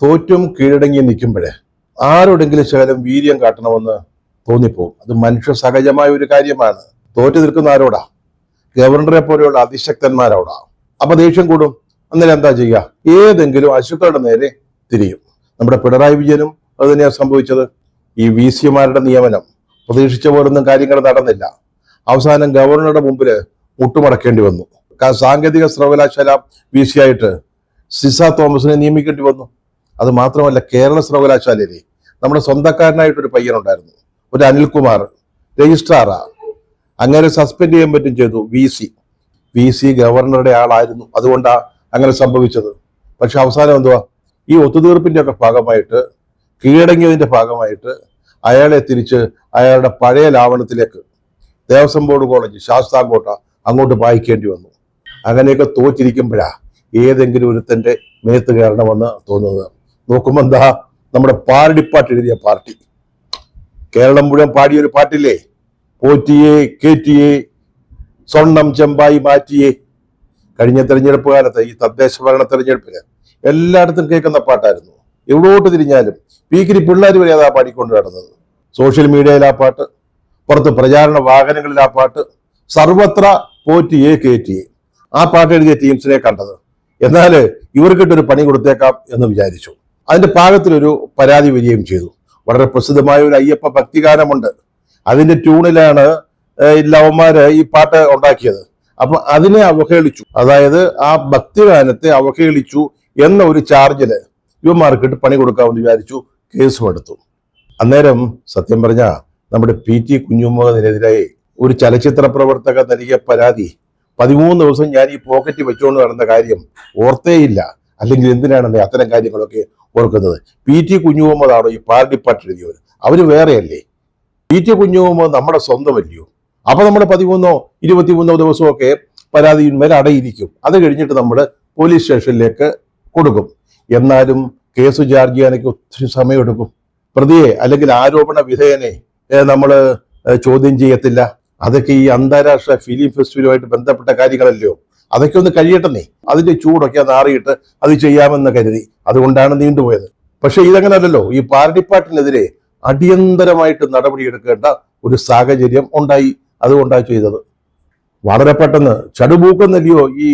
തോറ്റും കീഴടങ്ങി നിൽക്കുമ്പോഴേ ആരോടെങ്കിലും ശകലം വീര്യം കാട്ടണമെന്ന് തോന്നിപ്പോകും. അത് മനുഷ്യ സഹജമായ ഒരു കാര്യമാണ്. തോറ്റു നിൽക്കുന്ന ആരോടാ? ഗവർണറെ പോലെയുള്ള അതിശക്തന്മാരോടാ. അപ്പൊ ദേഷ്യം കൂടും. അന്നേരം എന്താ ചെയ്യുക? ഏതെങ്കിലും അശുക്കളുടെ നേരെ തിരിയും. നമ്മുടെ പിണറായി വിജയനും അത് തന്നെയാണ് സംഭവിച്ചത്. ഈ VC-മാരുടെ നിയമനം പ്രതീക്ഷിച്ച പോലൊന്നും കാര്യങ്ങൾ നടന്നില്ല. അവസാനം ഗവർണറുടെ മുമ്പിൽ മുട്ടുമടക്കേണ്ടി വന്നു. സാങ്കേതിക സർവകലാശാല VC ആയിട്ട് സിസ തോമസിനെ നിയമിക്കേണ്ടി വന്നു. അത് മാത്രമല്ല, കേരള സർവകലാശാലയിലെ നമ്മുടെ സ്വന്തക്കാരനായിട്ടൊരു പയ്യനുണ്ടായിരുന്നു, ഒരു അനിൽകുമാർ, രജിസ്ട്രാറാ. അങ്ങനെ സസ്പെൻഡ് ചെയ്യാൻ പറ്റും ചെയ്തു. VC ഗവർണറുടെ ആളായിരുന്നു. അതുകൊണ്ടാണ് അങ്ങനെ സംഭവിച്ചത്. പക്ഷെ അവസാനം എന്തുവാ? ഈ ഒത്തുതീർപ്പിന്റെ ഒക്കെ ഭാഗമായിട്ട്, കീഴടങ്ങിയതിന്റെ ഭാഗമായിട്ട് അയാളെ തിരിച്ച് അയാളുടെ പഴയ ലാവണത്തിലേക്ക് ദേവസ്വം ബോർഡ് കോളേജ് ശാസ്താംകോട്ട അങ്ങോട്ട് വായിക്കേണ്ടി വന്നു. അങ്ങനെയൊക്കെ തോറ്റിരിക്കുമ്പോഴാ ഏതെങ്കിലും ഒരുത്തന്റെ മേത്ത് കയറണമെന്ന് തോന്നുന്നത്. നോക്കുമ്പോൾ എന്താ, നമ്മുടെ പാരടിപ്പാട്ട് എഴുതിയ പാർട്ടി, കേരളം മുഴുവൻ പാടിയൊരു പാട്ടില്ലേ, പോറ്റിയെ കേറ്റിയെ സ്വർണം ചെമ്പായി മാറ്റിയെ. കഴിഞ്ഞ തെരഞ്ഞെടുപ്പ് കാലത്ത്, ഈ തദ്ദേശ ഭരണ തെരഞ്ഞെടുപ്പിന് എല്ലായിടത്തും കേൾക്കുന്ന പാട്ടായിരുന്നു. എവിടോട്ട് തിരിഞ്ഞാലും പീക്കിരി പിള്ളേർ വരെ അതാ പാടിക്കൊണ്ട് നടന്നത്. സോഷ്യൽ മീഡിയയിൽ ആ പാട്ട്, പുറത്ത് പ്രചാരണ വാഹനങ്ങളിൽ ആ പാട്ട്, സർവത്ര പോറ്റിയെ കേറ്റിയെ. ആ പാട്ട് എഴുതിയ ടീംസിനെ കണ്ടത്. എന്നാൽ ഇവർക്കിട്ടൊരു പണി കൊടുത്തേക്കാം എന്ന് വിചാരിച്ചു. അതിന്റെ പാകത്തിലൊരു പരാതി വരികയും ചെയ്തു. വളരെ പ്രസിദ്ധമായ ഒരു അയ്യപ്പ ഭക്തിഗാനമുണ്ട്. അതിന്റെ ട്യൂണിലാണ് ലവന്മാര് ഈ പാട്ട് ഉണ്ടാക്കിയത്. അപ്പൊ അതിനെ അവഹേളിച്ചു, അതായത് ആ ഭക്തിഗാനത്തെ അവഹേളിച്ചു എന്ന ഒരു ചാർജില് ഇവന്മാർക്കിട്ട് പണി കൊടുക്കാമെന്ന് വിചാരിച്ചു. കേസും എടുത്തു. അന്നേരം സത്യം പറഞ്ഞ നമ്മുടെ PT കുഞ്ഞുമുഹമ്മദിനെതിരായി ഒരു ചലച്ചിത്ര പ്രവർത്തക നൽകിയ പരാതി 13 ദിവസം ഞാൻ ഈ പോക്കറ്റിൽ വെച്ചുകൊണ്ട് നടന്ന കാര്യം ഓർത്തേയില്ല. അല്ലെങ്കിൽ എന്തിനാണെന്ന് അത്തരം കാര്യങ്ങളൊക്കെ ഓർക്കുന്നത്? PT കുഞ്ഞുമുഹമ്മദാണോ ഈ പാർട്ടിപ്പാട്ട് എഴുതിയവർ? അവര് വേറെയല്ലേ? PT കുഞ്ഞുമുഹമ്മദ് നമ്മുടെ സ്വന്തമല്ലയോ? അപ്പൊ നമ്മൾ 13 23 ദിവസമൊക്കെ പരാതിയിന്മേൽ അടയിരിക്കും. അത് കഴിഞ്ഞിട്ട് നമ്മൾ പോലീസ് സ്റ്റേഷനിലേക്ക് കൊടുക്കും. എന്നാലും കേസ് ചാർജ് ചെയ്യാനൊക്കെ ഒത്തിരി സമയമെടുക്കും. പ്രതിയെ അല്ലെങ്കിൽ ആരോപണ വിധേയനെ നമ്മൾ ചോദ്യം ചെയ്യത്തില്ല. അതൊക്കെ ഈ അന്താരാഷ്ട്ര ഫിലിം ഫെസ്റ്റിവലുമായിട്ട് ബന്ധപ്പെട്ട കാര്യങ്ങളല്ലയോ? അതൊക്കെ ഒന്ന് കഴിയട്ടെന്നേ. അതിന്റെ ചൂടൊക്കെ നാറിയിട്ട് അത് ചെയ്യാമെന്ന് കരുതി. അതുകൊണ്ടാണ് നീണ്ടുപോയത്. പക്ഷെ ഇതങ്ങനല്ലല്ലോ. ഈ പാർട്ടിപ്പാട്ടിനെതിരെ അടിയന്തരമായിട്ട് നടപടിയെടുക്കേണ്ട ഒരു സാഹചര്യം ഉണ്ടായി. അതുകൊണ്ടാണ് ചെയ്തത്. വളരെ പെട്ടെന്ന് ചടുപൂക്കെന്നല്ലയോ ഈ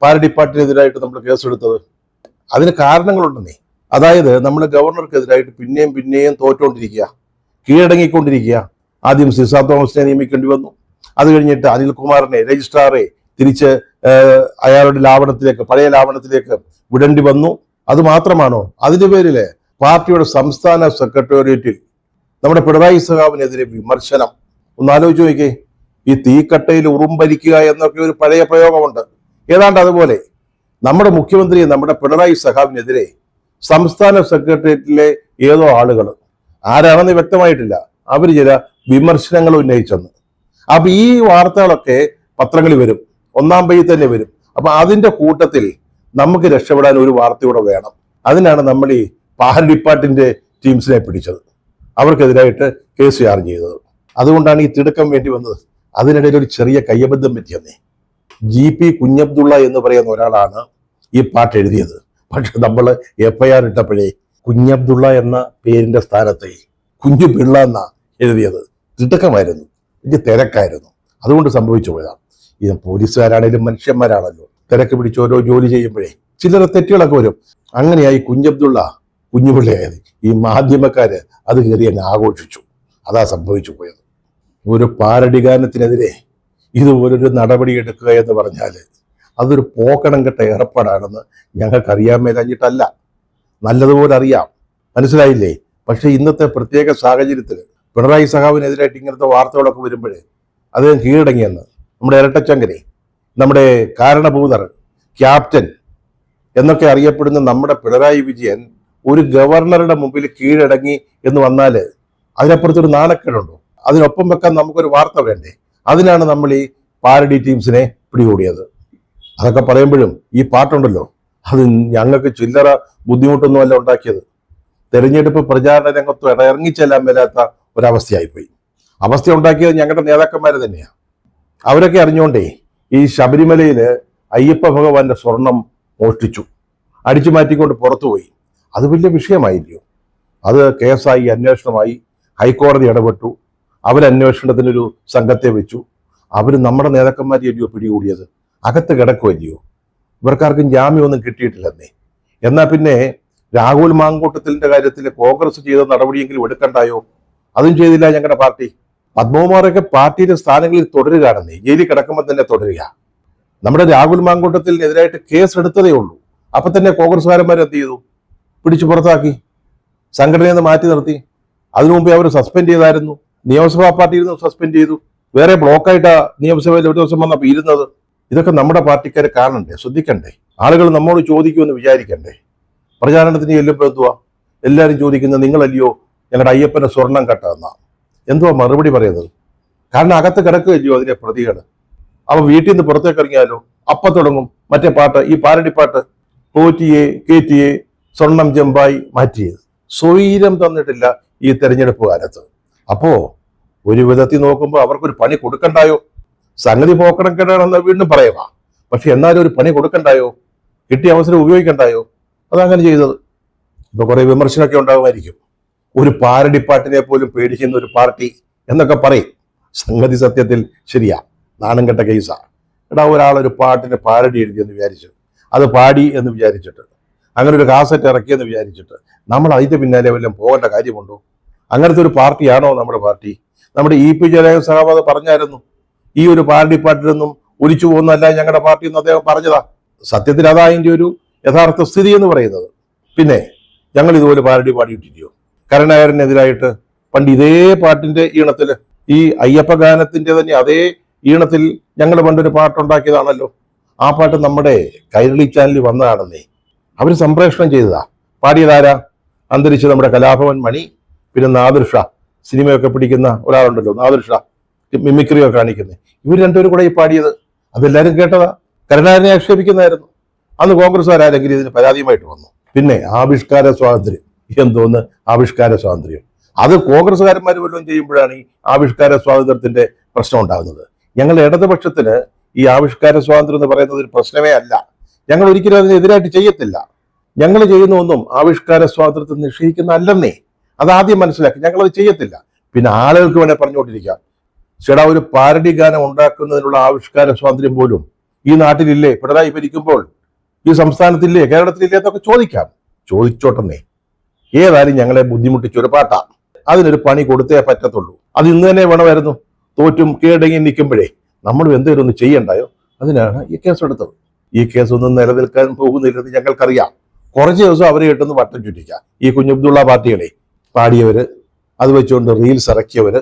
പാർട്ടിപ്പാട്ടിനെതിരായിട്ട് നമ്മൾ കേസെടുത്തത്. അതിന് കാരണങ്ങളുണ്ടെന്നേ. അതായത് നമ്മൾ ഗവർണർക്കെതിരായിട്ട് പിന്നെയും തോറ്റുകൊണ്ടിരിക്കുക, കീഴടങ്ങിക്കൊണ്ടിരിക്കുക. ആദ്യം സിസ തോമസിനെ നിയമിക്കേണ്ടി വന്നു. അത് കഴിഞ്ഞിട്ട് അനിൽകുമാറിനെ, രജിസ്ട്രാറെ തിരിച്ച് അയാളുടെ ലാവണത്തിലേക്ക്, പഴയ ലാവണത്തിലേക്ക് വിടേണ്ടി വന്നു. അത് മാത്രമാണോ? അതിന്റെ പേരില് പാർട്ടിയുടെ സംസ്ഥാന സെക്രട്ടേറിയറ്റിൽ നമ്മുടെ പിണറായി സഖാവിനെതിരെ വിമർശനം. ഒന്ന് ആലോചിച്ച് നോക്കിയേ. ഈ തീക്കട്ടയിൽ ഉറുമ്പരിക്കുക എന്നൊക്കെ ഒരു പഴയ പ്രയോഗമുണ്ട്. ഏതാണ്ട് അതുപോലെ നമ്മുടെ മുഖ്യമന്ത്രി, നമ്മുടെ പിണറായി സഖാവിനെതിരെ സംസ്ഥാന സെക്രട്ടേറിയറ്റിലെ ഏതോ ആളുകൾ, ആരാണെന്ന് വ്യക്തമായിട്ടില്ല, അവർ ചില വിമർശനങ്ങൾ ഉന്നയിച്ചെന്ന്. അപ്പൊ ഈ വാർത്തകളൊക്കെ പത്രങ്ങളിൽ വരും, ഒന്നാം പേജിൽ തന്നെ വരും. അപ്പൊ അതിന്റെ കൂട്ടത്തിൽ നമുക്ക് രക്ഷപ്പെടാൻ ഒരു വാർത്തയൂടെ വേണം. അതിനാണ് നമ്മൾ ഈ പാർട്ടിപ്പാട്ടിന്റെ ടീംസിനെ പിടിച്ചത്, അവർക്കെതിരായിട്ട് കേസ് ചാർജ് ചെയ്തത്. അതുകൊണ്ടാണ് ഈ തിടുക്കം വേണ്ടി വന്നത്. അതിനിടയിൽ ഒരു ചെറിയ കയ്യബദ്ധം പറ്റിയെന്നേ. GP കുഞ്ഞബ്ദുള്ള എന്ന് പറയുന്ന ഒരാളാണ് ഈ പാട്ട് എഴുതിയത്. പക്ഷെ നമ്മൾ FIR ഇട്ടപ്പോഴേ കുഞ്ഞബ്ദുള്ള എന്ന പേരിന്റെ സ്ഥാനത്ത് കുഞ്ഞു പിള്ള എന്നാ എഴുതിയത്. തിടുക്കമായിരുന്നു, വലിയ തിരക്കായിരുന്നു. അതുകൊണ്ട് സംഭവിച്ചു പോയതാണ്. ഈ പോലീസുകാരാണേലും മനുഷ്യന്മാരാണല്ലോ. തിരക്ക് പിടിച്ച് ഓരോ ജോലി ചെയ്യുമ്പോഴേ ചില്ലറ തെറ്റുകളൊക്കെ വരും. അങ്ങനെയായി കുഞ്ഞബ്ദുള്ള കുഞ്ഞുപിള്ളയായത്. ഈ മാധ്യമക്കാര് അത് കയറി അങ്ങ് ആഘോഷിച്ചു. അതാ സംഭവിച്ചു പോയത്. ഒരു പാരഡി ഗാനത്തിനെതിരെ ഇതുപോലൊരു നടപടി എടുക്കുക എന്ന് പറഞ്ഞാൽ അതൊരു പോക്കണം കെട്ട ഏർപ്പാടാണെന്ന് ഞങ്ങൾക്കറിയാൻ മേലഞ്ഞിട്ടല്ല, നല്ലതുപോലെ അറിയാം. മനസ്സിലായില്ലേ? പക്ഷെ ഇന്നത്തെ പ്രത്യേക സാഹചര്യത്തിൽ പിണറായി സഖാവിനെതിരായിട്ട് ഇങ്ങനത്തെ വാർത്തകളൊക്കെ വരുമ്പോഴേ അദ്ദേഹം കീഴടങ്ങിയെന്ന് നമ്മുടെ ഇരട്ടച്ചങ്കനെ, നമ്മുടെ കാരണഭൂതർ, ക്യാപ്റ്റൻ എന്നൊക്കെ അറിയപ്പെടുന്ന നമ്മുടെ പിണറായി വിജയൻ ഒരു ഗവർണറുടെ മുമ്പിൽ കീഴടങ്ങി എന്ന് വന്നാൽ അതിനപ്പുറത്തൊരു നാണക്കേടുണ്ടോ? അതിനൊപ്പം വെക്കാൻ നമുക്കൊരു വാർത്ത വേണ്ടേ? അതിനാണ് നമ്മൾ ഈ പാരഡി ടീംസിനെ പിടികൂടിയത്. അതൊക്കെ പറയുമ്പോഴും ഈ പാട്ടുണ്ടല്ലോ, അത് ഞങ്ങൾക്ക് ചില്ലറ ബുദ്ധിമുട്ടൊന്നുമല്ല ഉണ്ടാക്കിയത്. തെരഞ്ഞെടുപ്പ് പ്രചാരണ രംഗത്ത് ഇറങ്ങിച്ചെല്ലാൻ മേലാത്ത ഒരവസ്ഥയായിപ്പോയി. അവസ്ഥ ഉണ്ടാക്കിയത് ഞങ്ങളുടെ നേതാക്കന്മാർ തന്നെയാണ്. അവരൊക്കെ അറിഞ്ഞുകൊണ്ടേ ഈ ശബരിമലയിൽ അയ്യപ്പ ഭഗവാന്റെ സ്വർണം മോഷ്ടിച്ചു, അടിച്ചു മാറ്റിക്കൊണ്ട് പുറത്തുപോയി. അത് വലിയ വിഷയമായില്ലയോ? അത് കേസായി, അന്വേഷണമായി, ഹൈക്കോടതി ഇടപെട്ടു, അവരന്വേഷണത്തിനൊരു സംഘത്തെ വെച്ചു. അവർ നമ്മുടെ നേതാക്കന്മാരെയല്ലയോ പിടികൂടിയത്? അകത്ത് കിടക്കുമല്ലയോ? ഇവർക്കാർക്കും ജാമ്യമൊന്നും കിട്ടിയിട്ടില്ലെന്നേ. എന്നാൽ പിന്നെ രാഹുൽ മാങ്കൂട്ടത്തിലിന്റെ കാര്യത്തിൽ കോൺഗ്രസ് ചെയ്ത നടപടിയെങ്കിലും എടുക്കണ്ടായോ? അതും ചെയ്തില്ല ഞങ്ങളുടെ പാർട്ടി. പത്മകുമാറൊക്കെ പാർട്ടിയുടെ സ്ഥാനങ്ങളിൽ തുടരുകയാണെന്നേ, ജയിലിൽ കിടക്കുമ്പോൾ തന്നെ തുടരുക. നമ്മുടെ രാഹുൽ മാങ്കൂട്ടത്തിനെതിരായിട്ട് കേസ് എടുത്തതേ ഉള്ളൂ. അപ്പൊ തന്നെ കോൺഗ്രസ്സുകാരന്മാർ എന്ത് ചെയ്തു? പിടിച്ചു പുറത്താക്കി, സംഘടനയിൽ നിന്ന് മാറ്റി നിർത്തി. അതിനു മുമ്പേ അവർ സസ്പെൻഡ് ചെയ്തായിരുന്നു. നിയമസഭാ പാർട്ടിയിൽ നിന്ന് സസ്പെൻഡ് ചെയ്തു. വേറെ ബ്ലോക്കായിട്ടാ നിയമസഭയിൽ ഒരു ദിവസം വന്നപ്പോൾ ഇരുന്നത്. ഇതൊക്കെ നമ്മുടെ പാർട്ടിക്കാരെ കാണണ്ടേ, ശ്രദ്ധിക്കണ്ടേ? ആളുകൾ നമ്മോട് ചോദിക്കുമെന്ന് വിചാരിക്കണ്ടേ? പ്രചാരണത്തിന് ചെല്ലുമ്പോൾ എന്തുവാ എല്ലാവരും ചോദിക്കുന്നത്? നിങ്ങളല്ലയോ ഞങ്ങളുടെ അയ്യപ്പന്റെ സ്വർണം കട്ടെന്ന എന്തുവാ മറുപടി പറയുന്നത്? കാരണം അകത്ത് കിടക്കുകയല്ലയോ അതിന്റെ പ്രതികൾ. അവ വീട്ടിൽ നിന്ന് പുറത്തേക്ക് ഇറങ്ങിയാലോ അപ്പം തുടങ്ങും മറ്റേ പാട്ട്, ഈ പാരടിപ്പാട്ട്. പോറ്റിയെ കേറ്റിയെ സ്വർണം ചെമ്പായി മാറ്റിയത്. സ്വൈരം തന്നിട്ടില്ല ഈ തെരഞ്ഞെടുപ്പ് കാലത്ത്. അപ്പോ ഒരു വിധത്തിൽ നോക്കുമ്പോൾ അവർക്കൊരു പണി കൊടുക്കണ്ടായോ? സംഗതി പോക്കണം കേടാണെന്ന് വീണ്ടും പറയുക. പക്ഷെ എന്നാലും ഒരു പണി കൊടുക്കണ്ടായോ? കിട്ടിയ അവസരം ഉപയോഗിക്കണ്ടായോ? അതങ്ങനെ ചെയ്തത്. ഇപ്പൊ കുറെ വിമർശനമൊക്കെ ഉണ്ടാകുമായിരിക്കും. ഒരു പാരടിപ്പാട്ടിനെ പോലും പേടിക്കുന്ന ഒരു പാർട്ടി എന്നൊക്കെ പറയും. സംഗതി സത്യത്തിൽ ശരിയാ, നാണം കെട്ട കേസാ. എടാ, ഒരാളൊരു പാട്ടിന് പാരഡി എഴുതിയെന്ന് വിചാരിച്ചു, അത് പാടി എന്ന് വിചാരിച്ചിട്ട്, അങ്ങനെ ഒരു കാസറ്റ് ഇറക്കിയെന്ന് വിചാരിച്ചിട്ട് നമ്മൾ അതിന്റെ പിന്നാലെ വല്ലതും പോകേണ്ട കാര്യമുണ്ടോ? അങ്ങനത്തെ ഒരു പാർട്ടിയാണോ നമ്മുടെ പാർട്ടി? നമ്മുടെ ഇ.പി. ജയരാജൻ സഹാബ് പറഞ്ഞായിരുന്നു, ഈ ഒരു പാരടിപ്പാട്ടിലൊന്നും ഒലിച്ചു പോകുന്നതല്ല ഞങ്ങളുടെ പാർട്ടി എന്ന് അദ്ദേഹം പറഞ്ഞതാ. സത്യത്തിൽ അതാ അതിന്റെ ഒരു യഥാർത്ഥ സ്ഥിതി എന്ന് പറയുന്നത്. പിന്നെ ഞങ്ങൾ ഇതുപോലെ പാരഡി പാടിയിട്ടില്ലയോ? കരുണാകരനെതിരായിട്ട് പണ്ട് ഇതേ പാട്ടിന്റെ ഈണത്തിൽ, ഈ അയ്യപ്പ ഗാനത്തിന്റെ തന്നെ അതേ ഈണത്തിൽ ഞങ്ങൾ പണ്ടൊരു പാട്ടുണ്ടാക്കിയതാണല്ലോ. ആ പാട്ട് നമ്മുടെ കൈരളി ചാനലിൽ വന്നതാണെന്നേ. അവർ സംപ്രേഷണം ചെയ്തതാ. പാടിയതാരാ? അന്തരിച്ച് നമ്മുടെ കലാഭവൻ മണി, പിന്നെ നാദിർ ഷാ, സിനിമയൊക്കെ പിടിക്കുന്ന ഒരാളുണ്ടല്ലോ, നാദിർ ഷാ, മിമിക്രിയൊക്കെ കാണിക്കുന്നത്. ഇവർ രണ്ടുപേരും കൂടെ ഈ പാടിയത്. അതെല്ലാവരും കേട്ടതാ. കരുണാകരനെ ആക്ഷേപിക്കുന്നതായിരുന്നു. അന്ന് കോൺഗ്രസ്സുകാരെങ്കിലും ഇതിന് പരാതിയുമായിട്ട് വന്നു. പിന്നെ ആവിഷ്കാര സ്വാതന്ത്ര്യം, എന്തോന്ന് ആവിഷ്കാര സ്വാതന്ത്ര്യം? അത് കോൺഗ്രസ്സുകാരന്മാർ വല്ലതും ചെയ്യുമ്പോഴാണ് ഈ ആവിഷ്കാര സ്വാതന്ത്ര്യത്തിന്റെ പ്രശ്നം ഉണ്ടാകുന്നത്. ഞങ്ങളുടെ ഇടതുപക്ഷത്തിന് ഈ ആവിഷ്കാര സ്വാതന്ത്ര്യം എന്ന് പറയുന്നത് ഒരു പ്രശ്നമേ അല്ല. ഞങ്ങൾ ഒരിക്കലും അതിനെതിരായിട്ട് ചെയ്യത്തില്ല. ഞങ്ങൾ ചെയ്യുന്ന ഒന്നും ആവിഷ്കാര സ്വാതന്ത്ര്യത്തെ നിഷേധിക്കുന്ന അല്ലെന്നേ. അതാദ്യം മനസ്സിലാക്കി. ഞങ്ങളത് ചെയ്യത്തില്ല. പിന്നെ ആളുകൾക്ക് വേണേൽ പറഞ്ഞുകൊണ്ടിരിക്കാം, ചേട്ടാ ഒരു പാരഡി ഗാനം ഉണ്ടാക്കുന്നതിനുള്ള ആവിഷ്കാര സ്വാതന്ത്ര്യം പോലും ഈ നാട്ടിലില്ലേ? പിണറായി ഭരിക്കുമ്പോൾ ഈ സംസ്ഥാനത്തില്ലേ, കേരളത്തിലില്ലേ എന്നൊക്കെ ചോദിക്കാം. ചോദിച്ചോട്ടെന്നേ. ഏതായാലും ഞങ്ങളെ ബുദ്ധിമുട്ടിച്ചൊരു പാട്ടാ. അതിനൊരു പണി കൊടുത്തേ പറ്റത്തുള്ളൂ. അത് ഇന്ന് തന്നെ വേണമായിരുന്നു. തോറ്റും കീഴടങ്ങി നിൽക്കുമ്പോഴേ നമ്മൾ എന്തെങ്കിലും ഒന്ന് ചെയ്യണ്ടായോ? അതിനാണ് ഈ കേസ് എടുത്തത്. ഈ കേസ് ഒന്നും നിലനിൽക്കാൻ പോകുന്നില്ലെന്ന് ഞങ്ങൾക്കറിയാം. കുറച്ച് ദിവസം അവരെ ഇട്ടൊന്ന് വട്ടം ചുറ്റിക്കാം. ഈ കുഞ്ഞബ്ദുള്ള പാർട്ടികളെ പാടിയവര്, അത് വെച്ചുകൊണ്ട് റീൽസ് ഇറക്കിയവര്,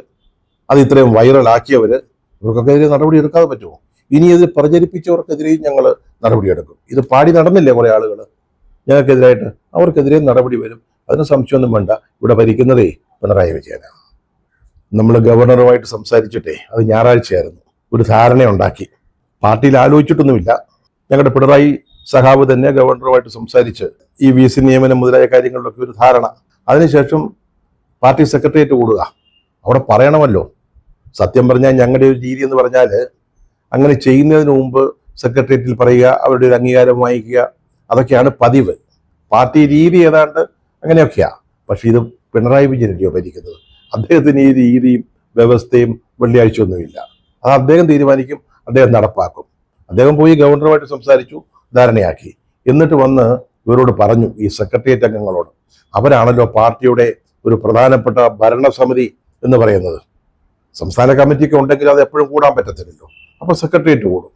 അത് ഇത്രയും വൈറലാക്കിയവര്, ഇവർക്കൊക്കെ എതിരെ നടപടി എടുക്കാതെ പറ്റുമോ? ഇനി ഇത് പ്രചരിപ്പിച്ചവർക്കെതിരെയും ഞങ്ങൾ നടപടിയെടുക്കും. ഇത് പാടി നടന്നില്ലേ കുറെ ആളുകൾ ഞങ്ങൾക്കെതിരായിട്ട്? അവർക്കെതിരെയും നടപടി വരും. അതിന് സംശയമൊന്നും വേണ്ട. ഇവിടെ ഭരിക്കുന്നതേ പിണറായി വിജയനാണ്. നമ്മൾ ഗവർണറുമായിട്ട് സംസാരിച്ചിട്ടേ, അത് ഞായറാഴ്ചയായിരുന്നു, ഒരു ധാരണയുണ്ടാക്കി. പാർട്ടിയിൽ ആലോചിച്ചിട്ടൊന്നുമില്ല. ഞങ്ങളുടെ പിണറായി സഖാവ് തന്നെ ഗവർണറുമായിട്ട് സംസാരിച്ച് ഈ VC നിയമനം മുതലായ കാര്യങ്ങളിലൊക്കെ ഒരു ധാരണ. അതിനുശേഷം പാർട്ടി സെക്രട്ടേറിയറ്റ് കൂടുക. അവിടെ പറയണമല്ലോ. സത്യം പറഞ്ഞാൽ ഞങ്ങളുടെ ഒരു രീതി എന്ന് പറഞ്ഞാൽ, അങ്ങനെ ചെയ്യുന്നതിന് മുമ്പ് സെക്രട്ടേറിയറ്റിൽ പറയുക, അവരുടെ ഒരു അംഗീകാരം വാങ്ങിക്കുക, അതൊക്കെയാണ് പതിവ്. പാർട്ടി രീതി ഏതാണ്ട് അങ്ങനെയൊക്കെയാ. പക്ഷെ ഇത് പിണറായി വിജയനല്ലയോ ഭരിക്കുന്നത്. അദ്ദേഹത്തിന് ഈ രീതിയും വ്യവസ്ഥയും വെള്ളിയാഴ്ച ഒന്നുമില്ല. അത് അദ്ദേഹം തീരുമാനിക്കും, അദ്ദേഹം നടപ്പാക്കും. അദ്ദേഹം പോയി ഗവർണറുമായിട്ട് സംസാരിച്ചു, ധാരണയാക്കി. എന്നിട്ട് വന്ന് ഇവരോട് പറഞ്ഞു, ഈ സെക്രട്ടേറിയറ്റ് അംഗങ്ങളോട്. അവരാണല്ലോ പാർട്ടിയുടെ ഒരു പ്രധാനപ്പെട്ട ഭരണസമിതി എന്ന് പറയുന്നത്. സംസ്ഥാന കമ്മിറ്റിക്ക് ഉണ്ടെങ്കിൽ അത് എപ്പോഴും കൂടാൻ പറ്റത്തില്ലല്ലോ. അപ്പോൾ സെക്രട്ടേറിയറ്റ് കൂടും.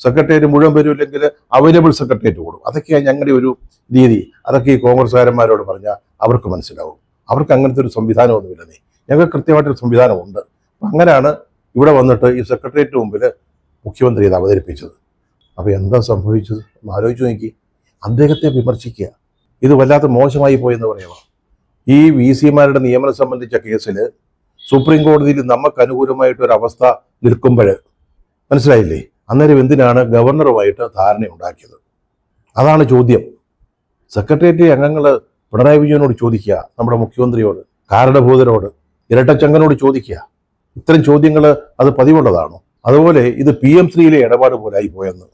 സെക്രട്ടേറിയറ്റ് മുഴുവൻ വരില്ലെങ്കിൽ അവൈലബിൾ സെക്രട്ടേറിയറ്റ് കൂടും. അതൊക്കെയാണ് ഞങ്ങളുടെ ഒരു രീതി. അതൊക്കെ ഈ കോൺഗ്രസ്സുകാരന്മാരോട് പറഞ്ഞാൽ അവർക്ക് മനസ്സിലാവും. അവർക്ക് അങ്ങനത്തെ ഒരു സംവിധാനമൊന്നുമില്ലെന്നേ. ഞങ്ങൾക്ക് കൃത്യമായിട്ടൊരു സംവിധാനമുണ്ട്. അപ്പം അങ്ങനെയാണ് ഇവിടെ വന്നിട്ട് ഈ സെക്രട്ടേറിയറ്റ് മുമ്പിൽ മുഖ്യമന്ത്രി ഇത് അവതരിപ്പിച്ചത്. അപ്പോൾ എന്താ സംഭവിച്ചത് ഒന്ന് ആലോചിച്ച് നോക്കി. അദ്ദേഹത്തെ വിമർശിക്കുക, ഇത് വല്ലാത്ത മോശമായി പോയെന്ന് പറയുക. ഈ VC-മാരുടെ നിയമനം സംബന്ധിച്ച കേസിൽ സുപ്രീം കോടതിയിൽ നമുക്ക് അനുകൂലമായിട്ടൊരവസ്ഥ നിൽക്കുമ്പോൾ, മനസ്സിലായില്ലേ, അന്നേരം എന്തിനാണ് ഗവർണറുമായിട്ട് ധാരണയുണ്ടാക്കിയത്? അതാണ് ചോദ്യം. സെക്രട്ടേറിയറ്റ് അംഗങ്ങൾ പിണറായി വിജയനോട് ചോദിക്കുക, നമ്മുടെ മുഖ്യമന്ത്രിയോട്, കാരണഭൂതരോട്, ഇരട്ടച്ചങ്കനോട് ചോദിക്കുക. ഇത്തരം ചോദ്യങ്ങൾ അത് പതിവുള്ളതാണോ? അതുപോലെ ഇത് PM ശ്രീയിലെ ഇടപാട് പോലായി പോയെന്ന്.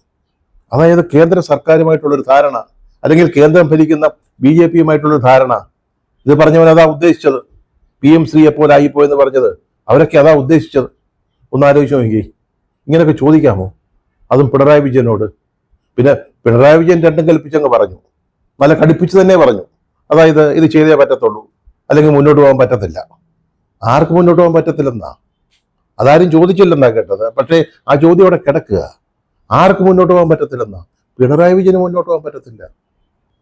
അതായത് കേന്ദ്ര സർക്കാരുമായിട്ടുള്ളൊരു ധാരണ, അല്ലെങ്കിൽ കേന്ദ്രം ഭരിക്കുന്ന BJP-യുമായിട്ടുള്ള ധാരണ. ഇത് പറഞ്ഞവൻ അതാ ഉദ്ദേശിച്ചത്. PM ശ്രീയെ പോലെ ആയിപ്പോയെന്ന് പറഞ്ഞത് അവരൊക്കെ അതാ ഉദ്ദേശിച്ചത്. ഒന്ന് ആലോചിച്ച് നോക്കി. ഇങ്ങനെയൊക്കെ ചോദിക്കാമോ? അതും പിണറായി വിജയനോട്. പിന്നെ പിണറായി വിജയൻ രണ്ടും കൽപ്പിച്ചങ്ങ് പറഞ്ഞു, നല്ല കടുപ്പിച്ച് തന്നെ പറഞ്ഞു. അതായത് ഇത് ചെയ്തേ പറ്റത്തുള്ളൂ, അല്ലെങ്കിൽ മുന്നോട്ട് പോകാൻ പറ്റത്തില്ല. ആർക്ക് മുന്നോട്ട് പോകാൻ പറ്റത്തില്ലെന്നാ? അതാരും ചോദിച്ചില്ലെന്നാ കേട്ടത്. പക്ഷേ ആ ചോദ്യം അവിടെ കിടക്കുക. ആർക്ക് മുന്നോട്ട് പോകാൻ പറ്റത്തില്ലെന്നാ? പിണറായി വിജയന് മുന്നോട്ട് പോകാൻ പറ്റത്തില്ല.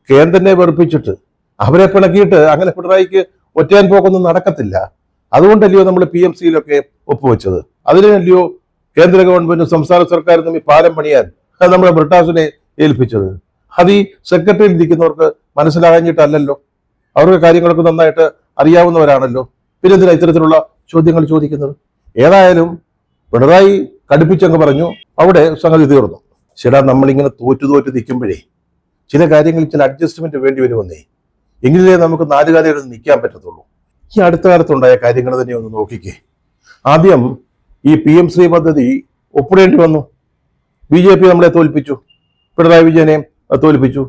കേന്ദ്രനെ വെറുപ്പിച്ചിട്ട് അവരെ പിണക്കിയിട്ട് അങ്ങനെ പിണറായിക്ക് ഒറ്റയാൻ പോക്കൊന്നും നടക്കത്തില്ല. അതുകൊണ്ടല്ലയോ നമ്മൾ PMCയിലൊക്കെ ഒപ്പുവെച്ചത്. അതിനല്ലയോ കേന്ദ്ര ഗവൺമെന്റും സംസ്ഥാന സർക്കാരും തമ്മിൽ പാലം പണിയാൻ നമ്മുടെ ബ്രിട്ടാസിനെ ഏൽപ്പിച്ചത്. അത് ഈ സെക്രട്ടറിയിൽ ഇരിക്കുന്നവർക്ക് മനസ്സിലാകാഞ്ഞിട്ടല്ലല്ലോ. അവർക്ക് കാര്യങ്ങളൊക്കെ നന്നായിട്ട് അറിയാവുന്നവരാണല്ലോ. പിന്നെ എന്തിനാ ഇത്തരത്തിലുള്ള ചോദ്യങ്ങൾ ചോദിക്കുന്നത്? ഏതായാലും പിണറായി കടുപ്പിച്ചങ്ങ് പറഞ്ഞു, അവിടെ സംഗതി തീർന്നു. ചേട്ടാ, നമ്മളിങ്ങനെ തോറ്റു നിൽക്കുമ്പോഴേ ചില കാര്യങ്ങളിൽ ചില അഡ്ജസ്റ്റ്മെന്റ് വേണ്ടി വരുമെന്നേ. എങ്കിലേ നമുക്ക് 4 കാലങ്ങളിൽ നിൽക്കാൻ പറ്റത്തുള്ളൂ. ഈ അടുത്ത കാലത്തുണ്ടായ കാര്യങ്ങൾ തന്നെ ഒന്ന് നോക്കിക്കേ. ആദ്യം ഈ PM ശ്രീ പദ്ധതി ഒപ്പിടേണ്ടി വന്നു. BJP നമ്മളെ തോൽപ്പിച്ചു, പിണറായി വിജയനെ തോൽപ്പിച്ചു.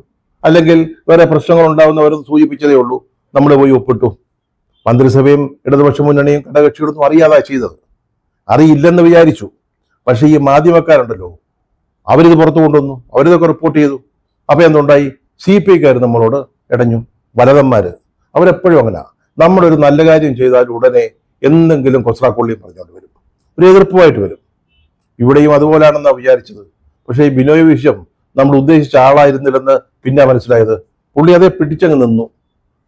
അല്ലെങ്കിൽ വേറെ പ്രശ്നങ്ങൾ ഉണ്ടാവുന്നവരെന്ന് സൂചിപ്പിച്ചതേ ഉള്ളൂ, നമ്മൾ പോയി ഒപ്പിട്ടു. മന്ത്രിസഭയും ഇടതുപക്ഷ മുന്നണിയും ഘടകകക്ഷികളൊന്നും അറിയാതാ ചെയ്തത്. അറിയില്ലെന്ന് വിചാരിച്ചു. പക്ഷേ ഈ മാധ്യമക്കാരുണ്ടല്ലോ, അവരിത് പുറത്തു കൊണ്ടുവന്നു, അവരിതൊക്കെ റിപ്പോർട്ട് ചെയ്തു. അപ്പൊ എന്തുണ്ടായി? CPIക്കാർ നമ്മളോട് ഇടഞ്ഞു. വലതന്മാര് അവരെപ്പോഴും അങ്ങനെ. നമ്മളൊരു നല്ല കാര്യം ചെയ്താൽ ഉടനെ എന്തെങ്കിലും കൊസ്രാക്കൊള്ളിയും പറഞ്ഞുകൊണ്ട് വരും, ഒരു എതിർപ്പുമായിട്ട് വരും. ഇവിടെയും അതുപോലാണെന്നാണ് വിചാരിച്ചത്. പക്ഷേ ഈ ബിനോയ് വിശ്വം നമ്മൾ ഉദ്ദേശിച്ച ആളായിരുന്നില്ലെന്ന് പിന്നെ മനസ്സിലായത്. പുള്ളി അതേ പിടിച്ചങ്ങ് നിന്നു,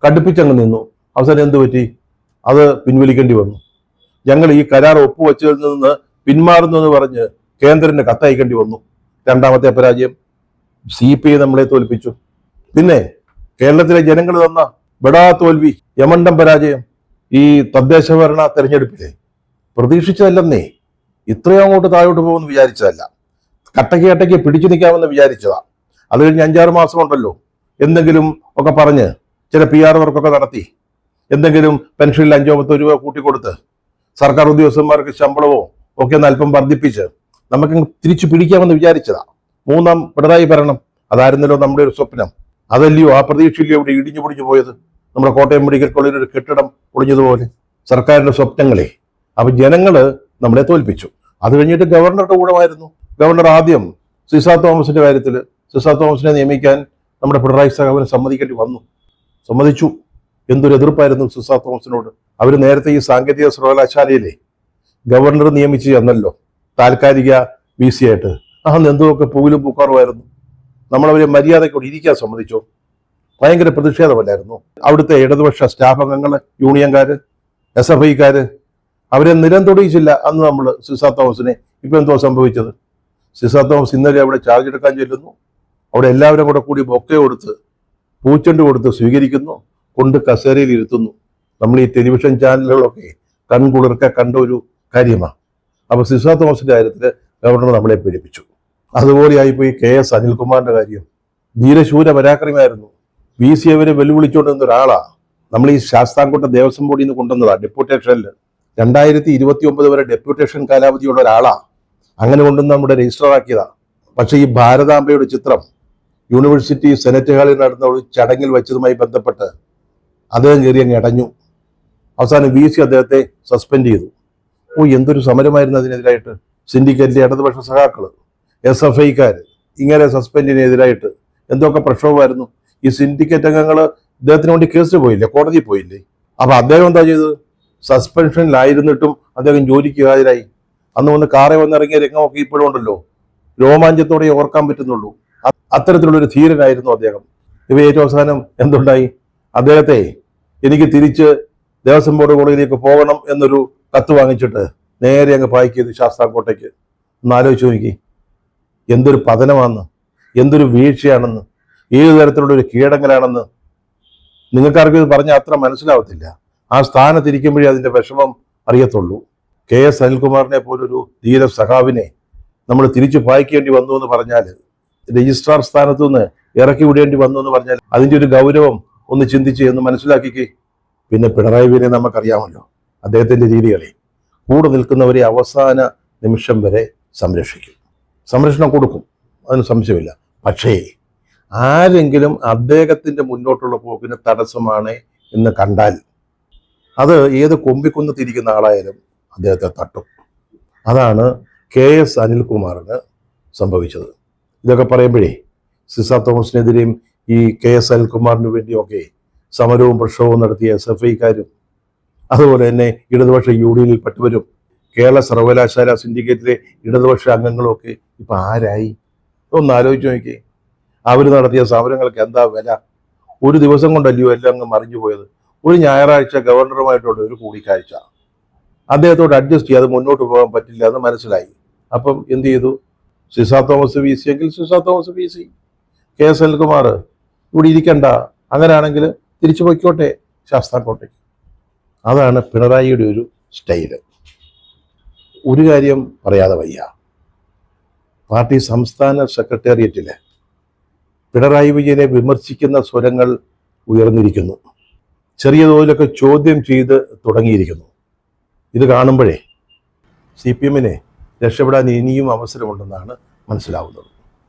കടുപ്പിച്ചങ്ങ് നിന്നു. അവസാനം എന്തു പറ്റി? അത് പിൻവലിക്കേണ്ടി വന്നു. ഞങ്ങൾ ഈ കരാർ ഒപ്പുവെച്ചതിൽ നിന്ന് പിന്മാറുന്നു എന്ന് പറഞ്ഞ് കേന്ദ്രത്തിന് കത്തയക്കേണ്ടി വന്നു. രണ്ടാമത്തെ പരാജയം. CPI നമ്മളെ തോൽപ്പിച്ചു. പിന്നെ കേരളത്തിലെ ജനങ്ങൾ തന്ന ബെടാ തോൽവി, യമണ്ടം പരാജയം. ഈ തദ്ദേശ ഭരണ തെരഞ്ഞെടുപ്പിലെ പ്രതീക്ഷിച്ചതല്ലെന്നേ. ഇത്രയും അങ്ങോട്ട് താഴോട്ട് പോകുമെന്ന് വിചാരിച്ചതല്ല. കട്ടയ്ക്ക് പിടിച്ചു നിൽക്കാമെന്ന് വിചാരിച്ചതാ. അത് കഴിഞ്ഞ് 5-6 മാസം ഉണ്ടല്ലോ, എന്തെങ്കിലും ഒക്കെ പറഞ്ഞ് ചില PR വർക്കൊക്കെ നടത്തി, എന്തെങ്കിലും പെൻഷനിൽ 5-10 രൂപ കൂട്ടിക്കൊടുത്ത് സർക്കാർ ഉദ്യോഗസ്ഥന്മാർക്ക് ശമ്പളമോ ഒക്കെ ഒന്ന് അല്പം വർദ്ധിപ്പിച്ച് നമുക്ക് തിരിച്ചു പിടിക്കാമെന്ന് വിചാരിച്ചതാ. 3ാം പിണറായി ഭരണം. അതായിരുന്നല്ലോ നമ്മുടെ ഒരു സ്വപ്നം. അതല്ലയോ ആ പ്രതീക്ഷയിലോ ഇവിടെ ഇടിഞ്ഞു പൊടിഞ്ഞു പോയത്. നമ്മുടെ കോട്ടയം മെഡിക്കൽ കോളേജിൽ ഒരു കെട്ടിടം പൊളിഞ്ഞതുപോലെ സർക്കാരിന്റെ സ്വപ്നങ്ങളെ. അപ്പൊ ജനങ്ങള് നമ്മളെ തോൽപ്പിച്ചു. അത് കഴിഞ്ഞിട്ട് ഗവർണറുടെ ഊഴമായിരുന്നു. ഗവർണർ ആദ്യം സിസ തോമസിന്റെ കാര്യത്തിൽ സിസ തോമസിനെ നിയമിക്കാൻ നമ്മുടെ പിണറായി സഖാവിന് സമ്മതിക്കേണ്ടി വന്നു. സമ്മതിച്ചു. എന്തൊരു എതിർപ്പായിരുന്നു സിസ തോമസിനോട്. അവർ നേരത്തെ ഈ സാങ്കേതിക സർവകലാശാലയിലെ ഗവർണർ നിയമിച്ച് ചെന്നല്ലോ, താൽക്കാലിക VC ആയിട്ട്. എന്തൊക്കെ പൂവിലും പൂക്കാറുമായിരുന്നു. നമ്മളവരെ മര്യാദയ്ക്കോട് ഇരിക്കാൻ സമ്മതിച്ചോ? ഭയങ്കര പ്രതിഷേധമല്ലായിരുന്നു. അവിടുത്തെ ഇടതുപക്ഷ സ്റ്റാഫ് അംഗങ്ങൾ, യൂണിയൻകാര്, SFIക്കാര് അവരെ നിലം തൊടിയിച്ചില്ല അന്ന് നമ്മൾ സിസ തോമസിനെ. ഇപ്പൊ എന്തോ സംഭവിച്ചത്? സിസ തോമസ് ഇന്നലെ അവിടെ ചാർജ് എടുക്കാൻ ചെല്ലുന്നു. അവിടെ എല്ലാവരും കൂടി ബൊക്കെ കൊടുത്ത്, പൂച്ചെണ്ട് കൊടുത്ത് സ്വീകരിക്കുന്നു, കൊണ്ട് കസേരയിൽ ഇരുത്തുന്നു. നമ്മൾ ഈ ടെലിവിഷൻ ചാനലുകളൊക്കെ കൺകുളിർക്ക കണ്ട ഒരു കാര്യമാണ്. അപ്പൊ സിസ തോമസിന്റെ കാര്യത്തിൽ ഗവർണർ നമ്മളെ പീഡിപ്പിച്ചു. അതുപോലെ ആയിപ്പോയി KS അനിൽകുമാറിന്റെ കാര്യം. ധീരശൂര പരാക്രമിയായിരുന്നു. VC അവരെ വെല്ലുവിളിച്ചുകൊണ്ടിരുന്ന ഒരാളാ. നമ്മൾ ഈ ശാസ്താംകോട്ട ദേവസ്വം ബോർഡിൽ നിന്ന് കൊണ്ടുവന്നതാ ഡെപ്യൂട്ടേഷനിൽ. 2029 വരെ ഡെപ്യൂട്ടേഷൻ കാലാവധിയുള്ള ഒരാളാ. അങ്ങനെ കൊണ്ടുവന്ന് നമ്മുടെ രജിസ്റ്റർ ആക്കിയതാ. പക്ഷെ ഈ ഭാരതാംബയുടെ ചിത്രം യൂണിവേഴ്സിറ്റി സെനറ്റ് ഹാളിൽ നടന്ന ഒരു ചടങ്ങിൽ വെച്ചതുമായി ബന്ധപ്പെട്ട് അദ്ദേഹം കയറി അങ്ങ് ഇടഞ്ഞു. അവസാനം VC അദ്ദേഹത്തെ സസ്പെൻഡ് ചെയ്തു. എന്തൊരു സമരമായിരുന്നു അതിനെതിരായിട്ട്. സിൻഡിക്കേറ്റിലെ ഇടതുപക്ഷ സഖാക്കള്, SFIക്കാര് ഇങ്ങനെ സസ്പെൻഡിനെതിരായിട്ട് എന്തൊക്കെ പ്രക്ഷോഭമായിരുന്നു. ഈ സിൻഡിക്കേറ്റ് അംഗങ്ങള് ഇദ്ദേഹത്തിന് വേണ്ടി കേസിന് പോയില്ലേ, കോടതിയിൽ പോയില്ലേ. അപ്പൊ അദ്ദേഹം എന്താ ചെയ്തത്? സസ്പെൻഷനിലായിരുന്നിട്ടും അദ്ദേഹം ജോലിക്ക് ഹാജരായി. അന്ന് വന്ന് കാറെ വന്നിറങ്ങിയ രംഗമൊക്കെ ഇപ്പോഴും ഉണ്ടല്ലോ, രോമാഞ്ചത്തോടെ ഓർക്കാൻ പറ്റുന്നുള്ളൂ. അത്തരത്തിലുള്ളൊരു ധീരനായിരുന്നു അദ്ദേഹം. ഇവ ഏറ്റവും അവസാനം എന്തുണ്ടായി? അദ്ദേഹത്തെ എനിക്ക് തിരിച്ച് ദേവസ്വം ബോർഡ് കോളേജിലേക്ക് പോകണം എന്നൊരു കത്ത് വാങ്ങിച്ചിട്ട് നേരെ അങ്ങ് പായ്ക്ക് ചെയ്ത് ശാസ്താംകോട്ടയ്ക്ക്. ഒന്ന് ആലോചിച്ച് നോക്കി. എന്തൊരു പതനമാണെന്ന്, എന്തൊരു വീഴ്ചയാണെന്ന്, ഏതു തരത്തിലുള്ള ഒരു കീഴടങ്ങലാണെന്ന് നിങ്ങൾക്കാർക്കും ഇത് പറഞ്ഞാൽ അത്ര മനസ്സിലാവത്തില്ല. ആ സ്ഥാനത്തിരിക്കുമ്പോഴേ അതിന്റെ വിഷമം അറിയത്തുള്ളൂ. KS അനിൽകുമാറിനെ പോലൊരു ധീര സഖാവിനെ നമ്മൾ തിരിച്ചു പായിക്കേണ്ടി വന്നു എന്ന് പറഞ്ഞാൽ, രജിസ്ട്രാർ സ്ഥാനത്തു നിന്ന് ഇറക്കി വിടേണ്ടി വന്നു എന്ന് പറഞ്ഞാൽ അതിന്റെ ഒരു ഗൗരവം ഒന്ന് ചിന്തിച്ച് എന്ന് മനസ്സിലാക്കിക്കേ. പിന്നെ പിണറായി വിജയനെ നമുക്കറിയാമല്ലോ, അദ്ദേഹത്തിന്റെ രീതികളെ. കൂടെ നിൽക്കുന്നവരെ അവസാന നിമിഷം വരെ സംരക്ഷിക്കും, സംരക്ഷണം കൊടുക്കും, അതിന് സംശയമില്ല. പക്ഷേ ആരെങ്കിലും അദ്ദേഹത്തിന്റെ മുന്നോട്ടുള്ള പോക്കിന് തടസ്സമാണ് എന്ന് കണ്ടാൽ അത് ഏത് കൊമ്പിക്കുന്ന് തിരിക്കുന്ന ആളായാലും അദ്ദേഹത്തെ തട്ടും. അതാണ് KS അനിൽകുമാറിന് സംഭവിച്ചത്. ഇതൊക്കെ പറയുമ്പോഴേ സിസ തോമസിനെതിരെയും ഈ KS അനിൽകുമാറിന് വേണ്ടിയൊക്കെ സമരവും പ്രക്ഷോഭവും നടത്തിയ SFIക്കാരും അതുപോലെ തന്നെ ഇടതുപക്ഷ UDയിൽ പെട്ടവരും കേരള സർവകലാശാല സിൻഡിക്കേറ്റിലെ ഇടതുപക്ഷ അംഗങ്ങളുമൊക്കെ ഇപ്പം ആരായി? ഒന്ന് ആലോചിച്ച് നോക്കി. അവർ നടത്തിയ സമരങ്ങൾക്ക് എന്താ വില? ഒരു ദിവസം കൊണ്ടല്ലയോ എല്ലാം അങ്ങ് മറിഞ്ഞു പോയത്. ഒരു ഞായറാഴ്ച ഗവർണറുമായിട്ടുള്ള ഒരു കൂടിക്കാഴ്ച, അദ്ദേഹത്തോട് അഡ്ജസ്റ്റ് ചെയ്യാതെ മുന്നോട്ട് പോകാൻ പറ്റില്ല എന്ന് മനസ്സിലായി. അപ്പം എന്ത് ചെയ്തു? സിസ തോമസ് VC എങ്കിൽ Ciza Thomas VC, KS Anilkumar ഇവിടെ ഇരിക്കണ്ട, അങ്ങനെയാണെങ്കിൽ തിരിച്ചു പൊയ്ക്കോട്ടെ ശാസ്താംകോട്ടയ്ക്ക്. അതാണ് പിണറായിയുടെ ഒരു സ്റ്റൈല്. ഒരു കാര്യം പറയാതെ വയ്യ, പാർട്ടി സംസ്ഥാന സെക്രട്ടേറിയറ്റിൽ പിണറായി വിജയനെ വിമർശിക്കുന്ന സ്വരങ്ങൾ ഉയർന്നിരിക്കുന്നു. ചെറിയ തോതിലൊക്കെ ചോദ്യം ചെയ്ത് തുടങ്ങിയിരിക്കുന്നു. ഇത് കാണുമ്പോഴേ CPM രക്ഷപ്പെടാൻ ഇനിയും അവസരമുണ്ടെന്നാണ് മനസ്സിലാവുന്നത്.